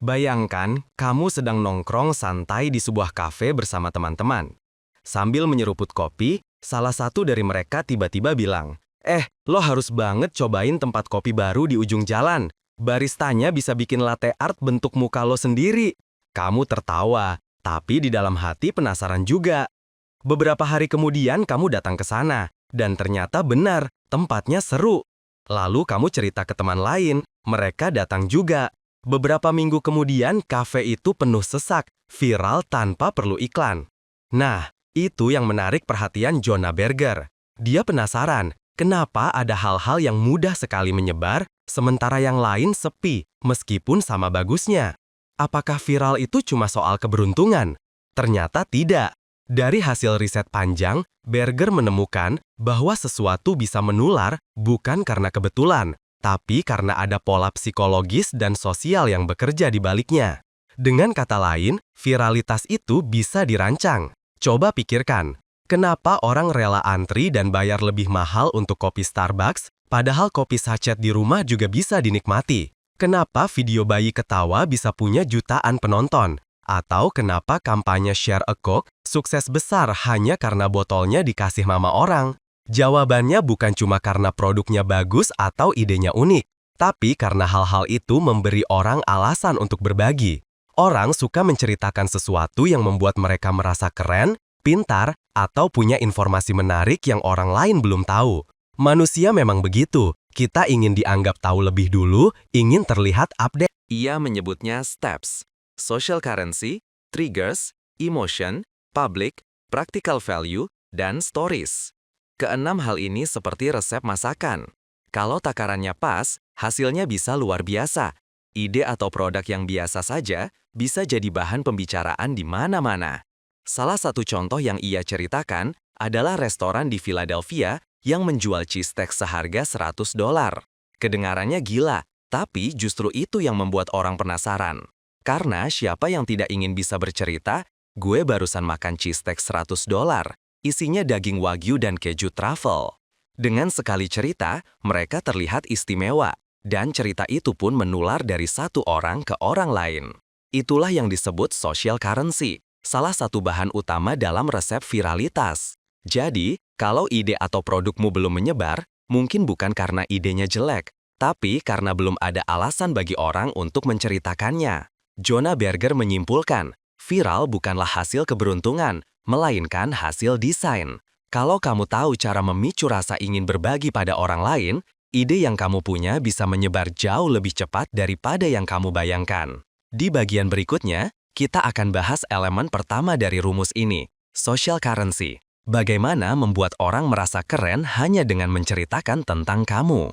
Bayangkan, kamu sedang nongkrong santai di sebuah kafe bersama teman-teman. Sambil menyeruput kopi, salah satu dari mereka tiba-tiba bilang, lo harus banget cobain tempat kopi baru di ujung jalan. Baristanya bisa bikin latte art bentuk muka lo sendiri. Kamu tertawa, tapi di dalam hati penasaran juga. Beberapa hari kemudian kamu datang ke sana, dan ternyata benar, tempatnya seru. Lalu kamu cerita ke teman lain, mereka datang juga. Beberapa minggu kemudian, kafe itu penuh sesak, viral tanpa perlu iklan. Nah, itu yang menarik perhatian Jonah Berger. Dia penasaran, kenapa ada hal-hal yang mudah sekali menyebar, sementara yang lain sepi, meskipun sama bagusnya. Apakah viral itu cuma soal keberuntungan? Ternyata tidak. Dari hasil riset panjang, Berger menemukan bahwa sesuatu bisa menular bukan karena kebetulan, tapi karena ada pola psikologis dan sosial yang bekerja di baliknya. Dengan kata lain, viralitas itu bisa dirancang. Coba pikirkan, kenapa orang rela antri dan bayar lebih mahal untuk kopi Starbucks, padahal kopi sachet di rumah juga bisa dinikmati? Kenapa video bayi ketawa bisa punya jutaan penonton? Atau kenapa kampanye Share a Coke sukses besar hanya karena botolnya dikasih mama orang? Jawabannya bukan cuma karena produknya bagus atau idenya unik, tapi karena hal-hal itu memberi orang alasan untuk berbagi. Orang suka menceritakan sesuatu yang membuat mereka merasa keren, pintar, atau punya informasi menarik yang orang lain belum tahu. Manusia memang begitu, kita ingin dianggap tahu lebih dulu, ingin terlihat update. Ia menyebutnya steps: social currency, triggers, emotion, public, practical value, dan stories. Keenam hal ini seperti resep masakan. Kalau takarannya pas, hasilnya bisa luar biasa. Ide atau produk yang biasa saja bisa jadi bahan pembicaraan di mana-mana. Salah satu contoh yang ia ceritakan adalah restoran di Philadelphia yang menjual cheese steak seharga $100. Kedengarannya gila, tapi justru itu yang membuat orang penasaran. Karena siapa yang tidak ingin bisa bercerita, gue barusan makan cheese steak $100. Isinya daging wagyu dan keju truffle. Dengan sekali cerita, mereka terlihat istimewa, dan cerita itu pun menular dari satu orang ke orang lain. Itulah yang disebut social currency, salah satu bahan utama dalam resep viralitas. Jadi, kalau ide atau produkmu belum menyebar, mungkin bukan karena idenya jelek, tapi karena belum ada alasan bagi orang untuk menceritakannya. Jonah Berger menyimpulkan, viral bukanlah hasil keberuntungan, melainkan hasil desain. Kalau kamu tahu cara memicu rasa ingin berbagi pada orang lain, ide yang kamu punya bisa menyebar jauh lebih cepat daripada yang kamu bayangkan. Di bagian berikutnya, kita akan bahas elemen pertama dari rumus ini, social currency. Bagaimana membuat orang merasa keren hanya dengan menceritakan tentang kamu.